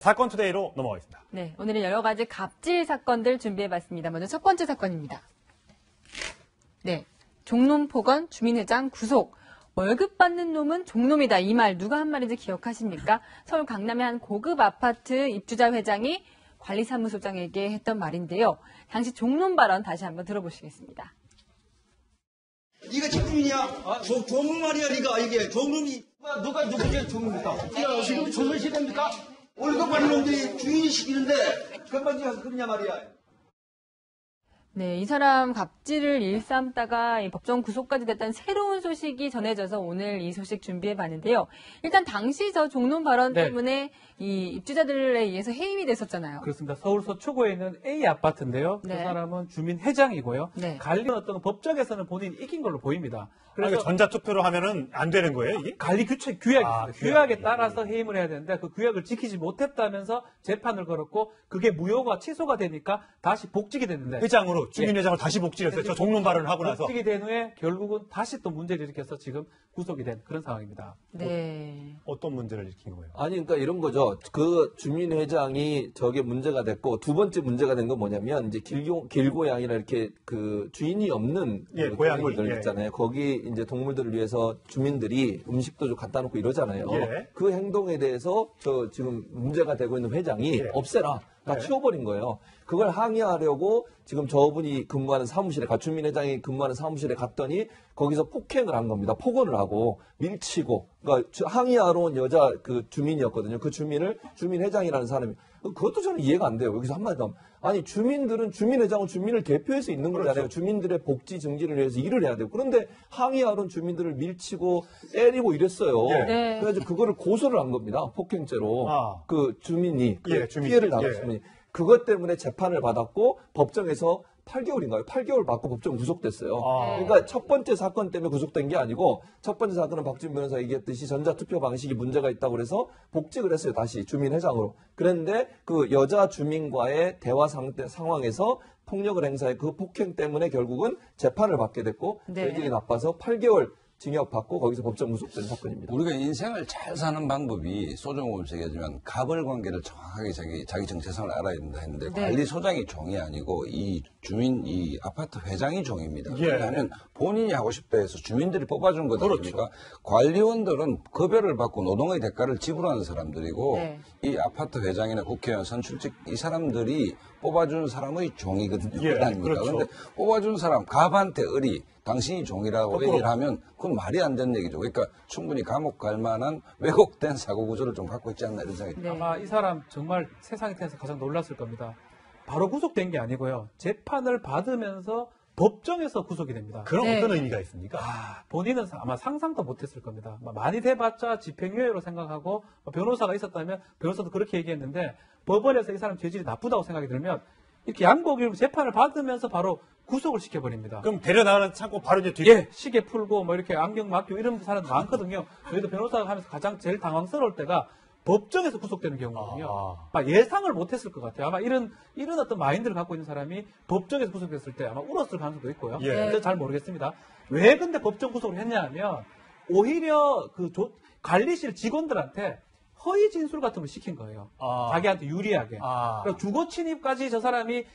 사건 투데이로 넘어가겠습니다. 네, 오늘은 여러 가지 갑질 사건들 준비해봤습니다. 먼저 첫 번째 사건입니다. 네, 종놈포건 주민회장 구속. 월급 받는 놈은 종놈이다. 이 말 누가 한 말인지 기억하십니까? 서울 강남의 한 고급 아파트 입주자 회장이 관리사무소장에게 했던 말인데요. 당시 종놈 발언 다시 한번 들어보시겠습니다. 네가 직분이냐? 종놈 말이야, 네가 이게 종놈이 누가 누구지 종놈입니까? 지금 종놈 시대입니까? 월급 받는 놈들이 주인이 시키는데 그것만 네가 그러냐 말이야. 네, 이 사람 갑질을 일삼다가 법정 구속까지 됐다는 새로운 소식이 전해져서 오늘 이 소식 준비해봤는데요. 일단 당시 저 종놈 발언 때문에 이 입주자들에 의해서 해임이 됐었잖아요. 그렇습니다. 서울 서초구에 있는 A 아파트인데요. 네. 그 사람은 주민 회장이고요. 네. 관리 어떤 법정에서는 본인이 이긴 걸로 보입니다. 그래서 전자투표로 하면은 안 되는 거예요, 이게? 관리 규칙 규약이 있습니다. 규약에 규약. 따라서 해임을 해야 되는데 그 규약을 지키지 못했다면서 재판을 걸었고 그게 무효가 취소가 되니까 다시 복직이 됐는데 회장으로 주민회장을 다시 복직했어요. 저 종론 발언을 하고 나서. 복직이 된 후에 결국은 다시 또 문제를 일으켜서 지금 구속이 된 그런 상황입니다. 네. 어떤 문제를 일으킨 거예요? 아니, 그러니까 이런 거죠. 그 주민회장이 저게 문제가 됐고, 두 번째 문제가 된 건 뭐냐면, 이제 길고양이나 이렇게 그 주인이 없는 그 고양이. 동물들 있잖아요. 거기 이제 동물들을 위해서 주민들이 음식도 좀 갖다 놓고 이러잖아요. 그 행동에 대해서 저 지금 문제가 되고 있는 회장이 없애라. 다 치워버린 거예요. 그걸 항의하려고 지금 저분이 근무하는 사무실에, 주민회장이 근무하는 사무실에 갔더니 거기서 폭행을 한 겁니다. 폭언을 하고 밀치고, 그러니까 항의하러 온 여자 그 주민이었거든요. 그 주민을 주민회장이라는 사람이. 그것도 저는 이해가 안 돼요. 여기서 한마디 더. 아니, 주민들은 주민회장은 주민을 대표해서 있는 거잖아요. 그렇죠. 주민들의 복지 증진을 위해서 일을 해야 되고. 그런데 항의하러 온 주민들을 밀치고 때리고 이랬어요. 네. 그래서 그거를 고소를 한 겁니다. 폭행죄로. 그 주민이 주민. 피해를 당한 주민이. 그것 때문에 재판을 받았고 법정에서 8개월인가요? 8개월 받고 법정 구속됐어요. 그러니까 첫 번째 사건 때문에 구속된 게 아니고 첫 번째 사건은 박지훈 변호사 얘기했듯이 전자투표 방식이 문제가 있다고 그래서 복직을 했어요. 다시 주민회장으로. 그런데 그 여자 주민과의 대화 상황에서 폭력을 행사해 그 폭행 때문에 결국은 재판을 받게 됐고 저희들이 나빠서 8개월 징역받고 거기서 법정 구속된 사건입니다. 우리가 인생을 잘 사는 방법이 소정법에서 얘기하지만 가벌 관계를 정확하게 자기 정체성을 알아야 된다 했는데 관리소장이 종이 아니고 이 주민, 이 아파트 회장이 종입니다. 왜냐하면 본인이 하고 싶다 해서 주민들이 뽑아준 거다 보니까 관리원들은 급여를 받고 노동의 대가를 지불하는 사람들이고 이 아파트 회장이나 국회의원, 선출직 이 사람들이 뽑아준 사람의 종이거든요. 그러니까 그런데 뽑아준 사람 갑한테 의리 당신이 종이라고 얘기를 하면 그건 말이 안 되는 얘기죠. 그러니까 충분히 감옥 갈 만한 왜곡된 사고 구조를 좀 갖고 있지 않나 이런 생각이 듭니다. 아마 이 사람 정말 세상에 태어나서 가장 놀랐을 겁니다. 바로 구속된 게 아니고요. 재판을 받으면서 법정에서 구속이 됩니다. 그런 어떤 의미가 있습니까? 본인은 아마 상상도 못했을 겁니다. 많이 돼봤자 집행유예로 생각하고 변호사가 있었다면 변호사도 그렇게 얘기했는데 법원에서 이 사람 죄질이 나쁘다고 생각이 들면 이렇게 양복 재판을 받으면서 바로 구속을 시켜버립니다. 그럼 데려나가는 참고 바로 이제 시계 풀고 뭐 이렇게 안경 맡기고 이런 사람 많거든요. 저희도 변호사가 하면서 가장 제일 당황스러울 때가 법정에서 구속되는 경우거든요. 예상을 못했을 것 같아요. 아마 이런 어떤 마인드를 갖고 있는 사람이 법정에서 구속됐을 때 아마 울었을 가능성도 있고요. 근데 잘 모르겠습니다. 왜 근데 법정 구속을 했냐 하면 오히려 그 관리실 직원들한테 허위 진술 같은 걸 시킨 거예요. 자기한테 유리하게. 그러니까 주거 침입까지 저 사람이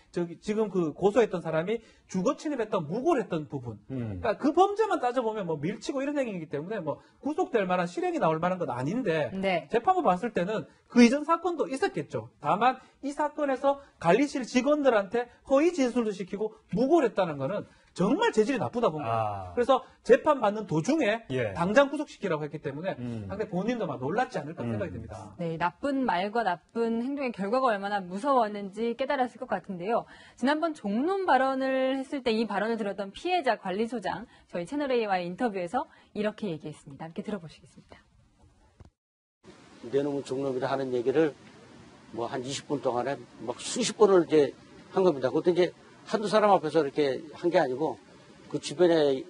지금 그 고소했던 사람이 주거 침입했던 무고를 했던 부분. 그러니까 그 범죄만 따져보면 뭐 밀치고 이런 행위이기 때문에 뭐 구속될 만한 실형이 나올 만한 건 아닌데 재판부 봤을 때는 그 이전 사건도 있었겠죠. 다만 이 사건에서 관리실 직원들한테 허위 진술도 시키고 무고를 했다는 거는 정말 재질이 나쁘다 본 거예요. 그래서 재판받는 도중에 당장 구속시키라고 했기 때문에 상당히 본인도 막 놀랐지 않을까 생각이 듭니다. 네, 나쁜 말과 나쁜 행동의 결과가 얼마나 무서웠는지 깨달았을 것 같은데요. 지난번 종론 발언을 했을 때 이 발언을 들었던 피해자 관리소장 저희 채널A와의 인터뷰에서 이렇게 얘기했습니다. 함께 들어보시겠습니다. 내 놈은 종놈이라 하는 얘기를 뭐 한 20분 동안에 막 수십 번을 이제 한 겁니다. 그것도 이제 한두 사람 앞에서 이렇게 한 게 아니고 그 주변에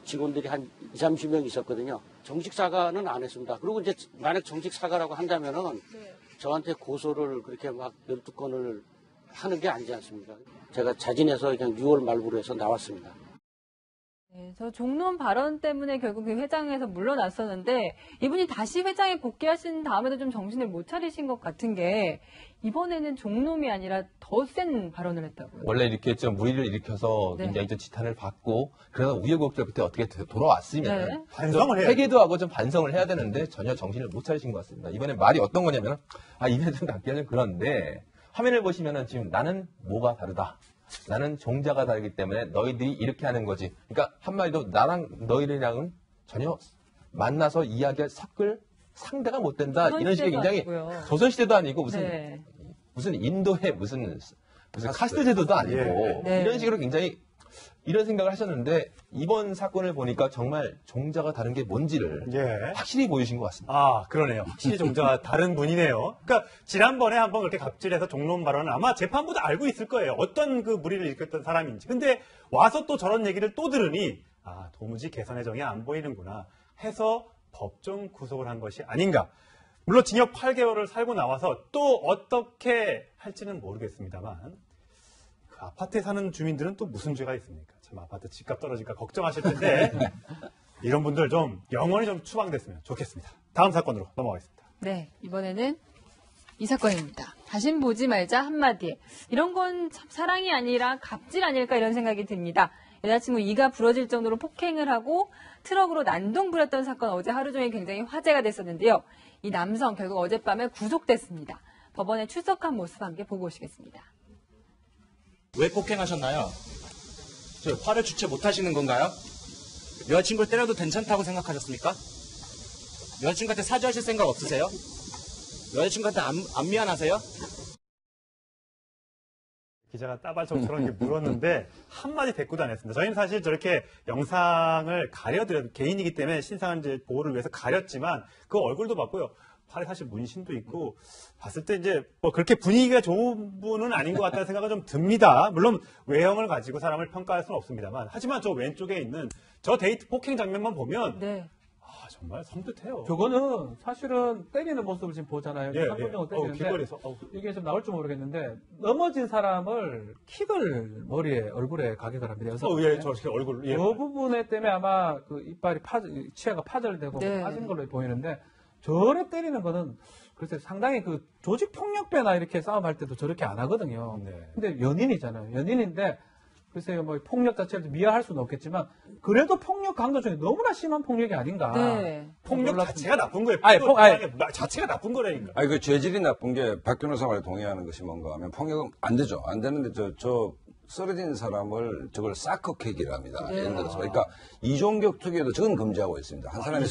직원들이 한 20, 30명 있었거든요. 정식 사과는 안 했습니다. 그리고 이제 만약 정식 사과라고 한다면은 저한테 고소를 그렇게 막 12건을 하는 게 아니지 않습니까? 제가 자진해서 그냥 6월 말부로 해서 나왔습니다. 네, 저 종론 발언 때문에 결국 그 회장에서 물러났었는데 이분이 다시 회장에 복귀하신 다음에도 좀 정신을 못 차리신 것 같은 게 이번에는 종놈이 아니라 더 센 발언을 했다고요. 원래 이렇게 좀 무리를 일으켜서 네. 굉장히 좀 지탄을 받고 그래서 우여곡절 끝에 어떻게 돌아왔으면 네. 반성을 해야 회개도 하고 좀 반성을 해야 되는데 전혀 정신을 못 차리신 것 같습니다. 이번에 말이 어떤 거냐면 입에 좀 담기가 좀 그런데 화면을 보시면은 지금 나는 뭐가 다르다. 나는 종자가 다르기 때문에 너희들이 이렇게 하는 거지. 그러니까 한마디로 나랑 너희들이랑은 전혀 만나서 이야기할 섞을 상대가 못 된다. 이런 식의 굉장히 아니고요. 조선시대도 아니고 네. 무슨 인도의 무슨 카스트 제도도 아니고 네. 이런 식으로 굉장히 이런 생각을 하셨는데 이번 사건을 보니까 정말 종자가 다른 게 뭔지를 예. 확실히 보여주신 것 같습니다. 아, 그러네요. 확실히 종자가 다른 분이네요. 그러니까 지난번에 한번 그렇게 갑질해서 종론 발언을 아마 재판부도 알고 있을 거예요. 어떤 그 무리를 일으켰던 사람인지. 근데 와서 또 저런 얘기를 또 들으니 도무지 개선의 정이 안 보이는구나 해서 법정 구속을 한 것이 아닌가. 물론 징역 8개월을 살고 나와서 또 어떻게 할지는 모르겠습니다만 그 아파트에 사는 주민들은 또 무슨 죄가 있습니까? 참 아파트 집값 떨어질까 걱정하실 텐데 이런 분들 좀 영원히 좀 추방됐으면 좋겠습니다. 다음 사건으로 넘어가겠습니다. 네, 이번에는 이 사건입니다. 다신 보지 말자 한마디에. 이런 건 참 사랑이 아니라 갑질 아닐까 이런 생각이 듭니다. 여자친구 이가 부러질 정도로 폭행을 하고 트럭으로 난동 부렸던 사건 어제 하루 종일 굉장히 화제가 됐었는데요. 이 남성 결국 어젯밤에 구속됐습니다. 법원에 출석한 모습 함께 보고 오시겠습니다. 왜 폭행하셨나요? 저 화를 주체 못하시는 건가요? 여자친구를 때려도 괜찮다고 생각하셨습니까? 여자친구한테 사죄하실 생각 없으세요? 여자친구한테 안 미안하세요? 기자가 따발총처럼 이렇게 물었는데 한마디 대꾸도 안 했습니다. 저희는 사실 저렇게 영상을 가려드려 개인이기 때문에 신상한 이제 보호를 위해서 가렸지만 그 얼굴도 봤고요. 팔에 사실 문신도 있고 봤을 때 이제 뭐 그렇게 분위기가 좋은 분은 아닌 것 같다는 생각은 좀 듭니다. 물론 외형을 가지고 사람을 평가할 수는 없습니다만 하지만 저 왼쪽에 있는 저 데이트 폭행 장면만 보면 네. 정말 섬뜩해요. 저거는 사실은 때리는 모습을 지금 보잖아요. 예, 한동정을 때리는데 길거리에서. 이게 좀 나올지 모르겠는데 넘어진 사람을 킥을 머리에 얼굴에 가격을 합니다. 예, 저렇게 얼굴. 예. 그 부분에 때문에 아마 그 이빨이 치아가 파절되고 네. 빠진 걸로 보이는데 저래 때리는 거는 글쎄 상당히 그 조직 폭력배나 이렇게 싸움할 때도 저렇게 안 하거든요. 네. 근데 연인이잖아요. 연인인데 글쎄요, 뭐 폭력 자체를 미화할 수는 없겠지만 그래도 폭력 강도 중에 너무나 심한 폭력이 아닌가. 네. 폭력 자체가 나쁜 거예요. 아니, 자체가 나쁜 거라니까. 아니, 그 죄질이 나쁜 게 박 변호사 말에 동의하는 것이 뭔가 하면 폭력은 안 되죠. 안 되는데 저 쓰러진 사람을 저걸 사커킥이랍니다. 네. 예를 들어서. 그러니까 이종격 투기에도 저건 금지하고 있습니다. 한 사람이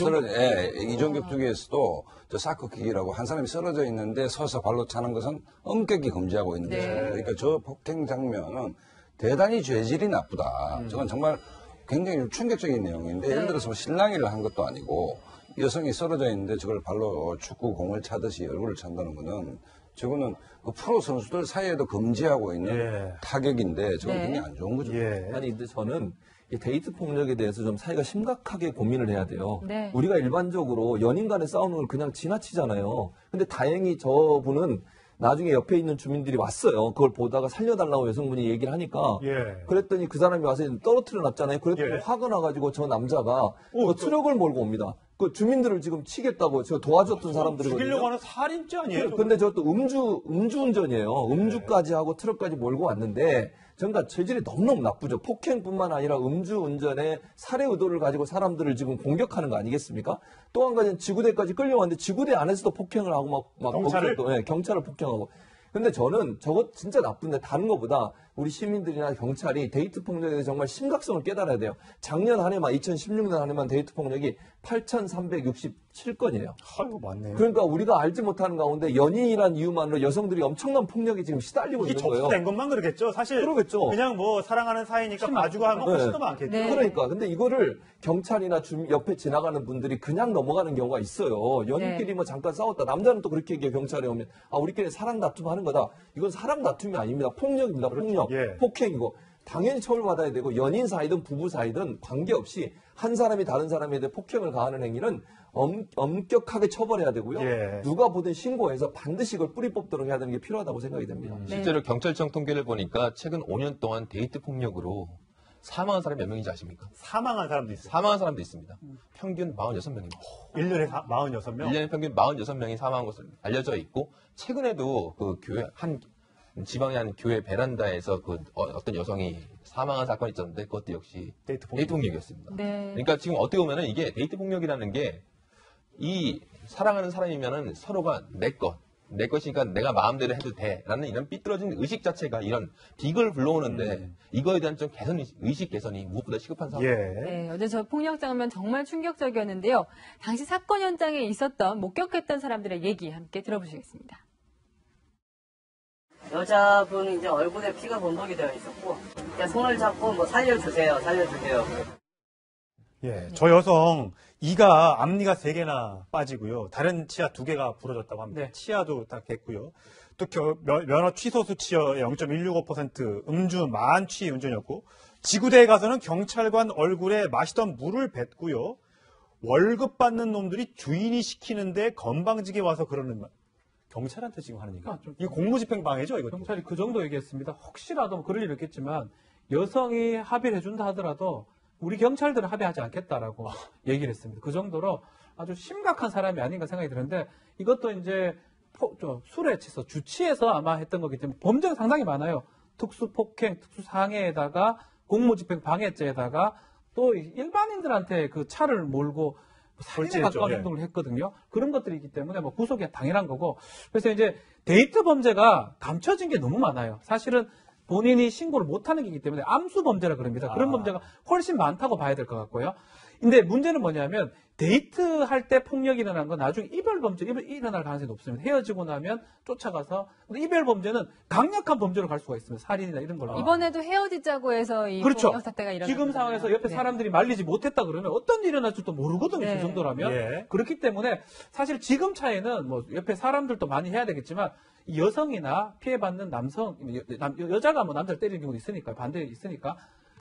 이종격 투기에서도 저 사커킥이라고 한 사람이 쓰러져 있는데 서서 발로 차는 것은 엄격히 금지하고 있는 네. 것입니다. 그러니까 저 폭행 장면은 대단히 죄질이 나쁘다. 저건 정말 굉장히 충격적인 내용인데 예를 들어서 뭐 실랑이를 한 것도 아니고 여성이 쓰러져 있는데 저걸 발로 축구 공을 차듯이 얼굴을 찬다는 거는 저거는 그 프로 선수들 사이에도 금지하고 있는 타격인데 저건 네. 굉장히 안 좋은 거죠. 아니 근데 저는 이 데이트 폭력에 대해서 좀 사회가 심각하게 고민을 해야 돼요. 네. 우리가 일반적으로 연인 간의 싸우는 걸 그냥 지나치잖아요. 근데 다행히 저분은 나중에 옆에 있는 주민들이 왔어요. 그걸 보다가 살려달라고 여성분이 얘기를 하니까 그랬더니 그 사람이 와서 떨어뜨려 놨잖아요. 그랬더니 화가 나가지고 저 남자가 그 트럭을 몰고 옵니다. 그 주민들을 지금 치겠다고 저 도와줬던 사람들이거든요. 죽이려고 하는 살인죄 아니에요? 근데 저것도 음주운전이에요. 음주까지 하고 트럭까지 몰고 왔는데 그러니까 체질이 너무너무 나쁘죠. 폭행뿐만 아니라 음주운전에 살해 의도를 가지고 사람들을 지금 공격하는 거 아니겠습니까? 또 한 가지는 지구대까지 끌려왔는데 지구대 안에서도 폭행을 하고 막 경찰을? 경찰을 폭행하고. 근데 저는 저거 진짜 나쁜데 다른 것보다 우리 시민들이나 경찰이 데이트 폭력에 대해서 정말 심각성을 깨달아야 돼요. 작년 한 해만 2016년 한 해만 데이트 폭력이 8,367건이에요. 아이고, 맞네요. 그러니까 우리가 알지 못하는 가운데 연인이란 이유만으로 여성들이 엄청난 폭력에 지금 시달리고 이게 있는 거예요. 접수된 것만 그러겠죠. 사실 그러겠죠. 그냥 뭐 사랑하는 사이니까 봐주고 하면 훨씬 더 많겠죠. 네. 그러니까 근데 이거를 경찰이나 옆에 지나가는 분들이 그냥 넘어가는 경우가 있어요. 연인끼리 네. 뭐 잠깐 싸웠다. 남자는 또 그렇게 얘기해. 경찰에 오면 우리끼리 사랑 다툼 하는 거다. 이건 사랑 다툼이 아닙니다. 폭력입니다. 폭력. 폭행이고 당연히 처벌받아야 되고 연인 사이든 부부 사이든 관계없이 한 사람이 다른 사람에 대해 폭행을 가하는 행위는 엄격하게 처벌해야 되고요. 누가 보든 신고해서 반드시 이걸 뿌리 뽑도록 해야 되는 게 필요하다고 생각이 됩니다. 실제로 경찰청 통계를 보니까 최근 5년 동안 데이트 폭력으로 사망한 사람이 몇 명인지 아십니까? 사망한 사람도 있어요. 사망한 사람도 있습니다. 평균 46명입니다. 1년에 46명? 1년에 평균 46명이 사망한 것으로 알려져 있고, 최근에도 그 교회, 지방의 한 교회 베란다에서 어떤 여성이 사망한 사건이 있었는데, 그것도 역시 데이트 폭력이었습니다. 네. 그러니까 지금 어떻게 보면은 이게 데이트 폭력이라는 게, 이 사랑하는 사람이면은 서로가 내 것이니까 내가 마음대로 해도 돼라는 이런 삐뚤어진 의식 자체가 이런 비극을 불러오는데, 이거에 대한 좀 의식 개선이 무엇보다 시급한 상황입니다. 네, 어제 저 폭력 장면 정말 충격적이었는데요. 당시 사건 현장에 있었던 목격했던 사람들의 얘기 함께 들어보시겠습니다. 여자분은 이제 얼굴에 피가 범벅이 되어 있었고, 그냥 손을 잡고 뭐 살려주세요. 예, 저 여성 이가 앞니가 3개나 빠지고요. 다른 치아 2개가 부러졌다고 합니다. 네. 치아도 다 겠고요. 또 면허 취소 수치의 0.165%, 음주 만취 운전이었고, 지구대에 가서는 경찰관 얼굴에 마시던 물을 뱉고요. 월급 받는 놈들이 주인이 시키는데 건방지게 와서 그러는 말. 경찰한테 지금 하는 얘기. 이거 공무집행 방해죠, 이거. 경찰이 그 정도 얘기했습니다. 혹시라도 그럴 일 있겠지만 여성이 합의를 해준다 하더라도 우리 경찰들은 합의하지 않겠다라고 얘기를 했습니다. 그 정도로 아주 심각한 사람이 아닌가 생각이 드는데, 이것도 이제 술에 취해서 주치해서 아마 했던 거기 때문에 범죄가 상당히 많아요. 특수폭행, 특수상해에다가 공무집행 방해죄에다가 또 일반인들한테 그 차를 몰고 살인에 가까운 행동을 했거든요. 그런 것들이 있기 때문에 뭐 구속이 당연한 거고. 그래서 이제 데이트 범죄가 감춰진 게 너무 많아요. 사실은 본인이 신고를 못하는 게이기 때문에 암수 범죄라 그럽니다. 그런 범죄가 훨씬 많다고 봐야 될 것 같고요. 근데 문제는 뭐냐면, 데이트할 때 폭력이 일어난 건 나중에 이별 범죄 일어날 가능성이 높습니다. 헤어지고 나면 쫓아가서. 근데 이별 범죄는 강력한 범죄로 갈 수가 있습니다. 살인이나 이런 걸로. 이번에도 헤어지자고 해서 이 그렇죠. 폭력 사태가 일어났어요. 지금 상황에서 옆에 사람들이 말리지 못했다 그러면 어떤 일이 일어날지도 모르거든요. 네. 그 정도라면. 예. 그렇기 때문에 사실 지금 차에는 뭐 옆에 사람들도 많이 해야 되겠지만, 이 여성이나 피해받는 남성, 여자가 뭐 남자를 때리는 경우도 있으니까, 반대 있으니까,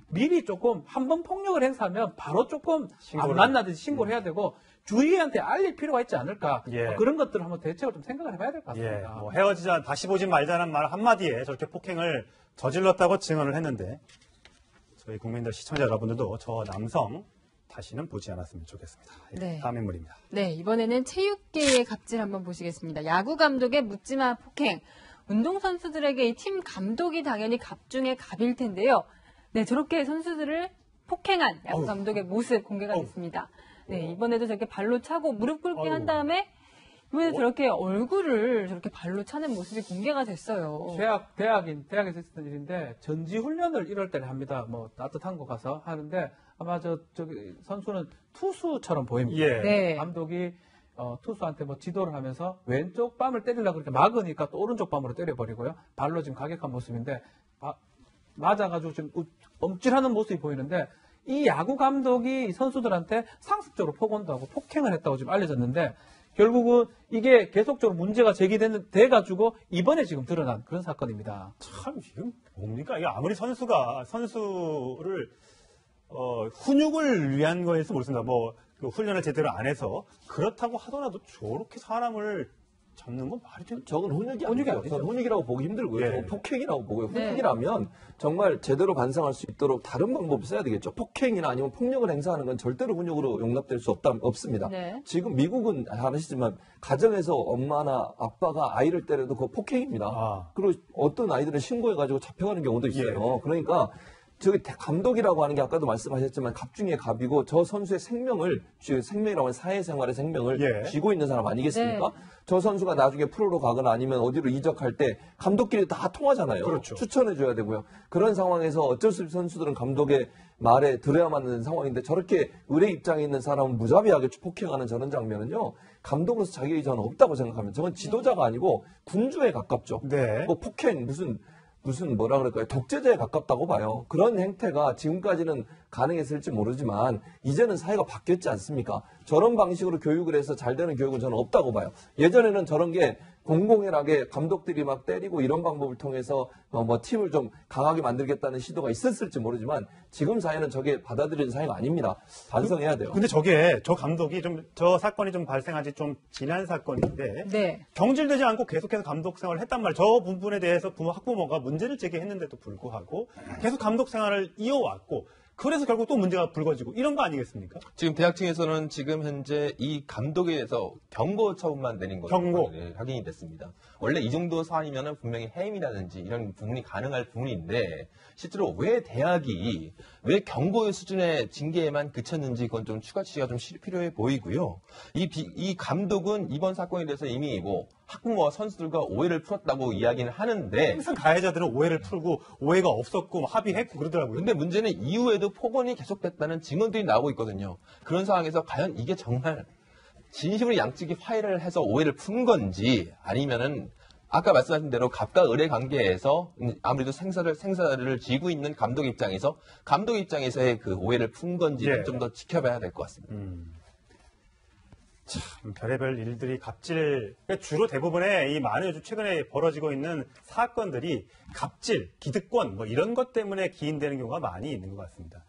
미리 조금 한번 폭력을 행사하면 바로 조금 안 만나듯이 신고를 해야 되고, 주위한테 알릴 필요가 있지 않을까. 예. 그런 것들을 한번 대책을 좀 생각을 해봐야 될 것 예, 같습니다. 뭐 헤어지자, 다시 보지 말자는 말 한마디에 저렇게 폭행을 저질렀다고 증언을 했는데, 저희 국민들, 시청자 여러분들도 저 남성 다시는 보지 않았으면 좋겠습니다. 예, 네. 다음 인물입니다. 네, 이번에는 체육계의 갑질 한번 보시겠습니다. 야구 감독의 묻지마 폭행. 운동선수들에게 이 팀 감독이 당연히 갑 중에 갑일 텐데요. 네, 저렇게 선수들을 폭행한 야구 감독의 모습 공개가 됐습니다. 네, 이번에도 저렇게 발로 차고 무릎 꿇게 한 다음에, 이번에 저렇게 얼굴을 저렇게 발로 차는 모습이 공개가 됐어요. 대학에서 있었던 일인데, 전지훈련을 1월 달에 합니다. 뭐, 따뜻한 거 가서 하는데, 아마 저기 선수는 투수처럼 보입니다. 예. 네. 감독이 투수한테 뭐 지도를 하면서 왼쪽 뺨을 때리려고 그렇게 막으니까 또 오른쪽 뺨으로 때려버리고요. 발로 지금 가격한 모습인데, 맞아가지고 지금 엄질하는 모습이 보이는데, 이 야구 감독이 선수들한테 상습적으로 폭언도 하고 폭행을 했다고 지금 알려졌는데, 결국은 이게 계속적으로 문제가 제기돼가지고 이번에 지금 드러난 그런 사건입니다. 참, 지금 뭡니까? 이게 아무리 선수를, 훈육을 위한 거에서 모르겠습니다. 뭐, 그 훈련을 제대로 안 해서 그렇다고 하더라도 저렇게 사람을 잡는 건 말이 되는. 저건 훈육이 아니죠. 저는 훈육이라고 보기 힘들고요. 예. 저건 폭행이라고 보고요. 네. 훈육이라면 정말 제대로 반성할 수 있도록 다른 방법을 써야 되겠죠. 폭행이나 아니면 폭력을 행사하는 건 절대로 훈육으로 용납될 수 없습니다. 네. 지금 미국은 아시지만 가정에서 엄마나 아빠가 아이를 때려도 그거 폭행입니다. 그리고 어떤 아이들은 신고해가지고 잡혀가는 경우도 있어요. 그러니까 저기 감독이라고 하는 게 아까도 말씀하셨지만 갑 중에 갑이고, 저 선수의 생명이라고 하는 사회생활의 생명을 쥐고 있는 사람 아니겠습니까? 네. 저 선수가 나중에 프로로 가거나 아니면 어디로 이적할 때 감독끼리 다 통하잖아요. 그렇죠. 추천해줘야 되고요. 그런 상황에서 어쩔 수 없이 선수들은 감독의 말에 들어야만 하는 상황인데, 저렇게 의뢰 입장에 있는 사람은 무자비하게 폭행하는 저런 장면은요, 감독으로서 자격이 저는 없다고 생각합니다. 저건 지도자가 아니고 군주에 가깝죠. 네. 뭐 폭행 무슨 뭐라 그럴까요? 독재자에 가깝다고 봐요. 그런 행태가 지금까지는 가능했을지 모르지만 이제는 사회가 바뀌었지 않습니까? 저런 방식으로 교육을 해서 잘 되는 교육은 저는 없다고 봐요. 예전에는 저런 게 공공연하게 감독들이 막 때리고 이런 방법을 통해서 뭐 팀을 좀 강하게 만들겠다는 시도가 있었을지 모르지만 지금 사회는 저게 받아들이는 사회가 아닙니다. 반성해야 돼요. 근데 저 감독이 저 사건이 좀 발생한 지 좀 지난 사건인데 네. 경질되지 않고 계속해서 감독 생활을 했단 말이에요. 저 부분에 대해서 학부모가 문제를 제기했는데도 불구하고 계속 감독 생활을 이어왔고 그래서 결국 또 문제가 불거지고 이런 거 아니겠습니까? 지금 대학 측에서는 지금 현재 이 감독에 대해서 경고 처분만 내린 것으로 경고. 확인이 됐습니다. 원래 이 정도 사안이면 분명히 해임이라든지 이런 부분이 가능할 부분인데 실제로 왜 대학이 왜 경고의 수준의 징계에만 그쳤는지 그건 좀 추가 취재가 좀 필요해 보이고요. 이 감독은 이번 사건에 대해서 이미 뭐 학부모와 선수들과 오해를 풀었다고 이야기는 하는데 항상 가해자들은 오해를 풀고 오해가 없었고 합의했고 그러더라고요. 근데 문제는 이후에도 폭언이 계속됐다는 증언들이 나오고 있거든요. 그런 상황에서 과연 이게 정말 진심으로 양측이 화해를 해서 오해를 푼 건지 아니면은 아까 말씀하신 대로 갑과 을의 관계에서 아무래도 생사를 쥐고 있는 감독 입장에서의 그 오해를 푼 건지 예. 좀 더 지켜봐야 될 것 같습니다. 참 별의별 일들이 갑질, 그러니까 주로 대부분의 이 많은 요즘 최근에 벌어지고 있는 사건들이 갑질, 기득권 뭐 이런 것 때문에 기인되는 경우가 많이 있는 것 같습니다.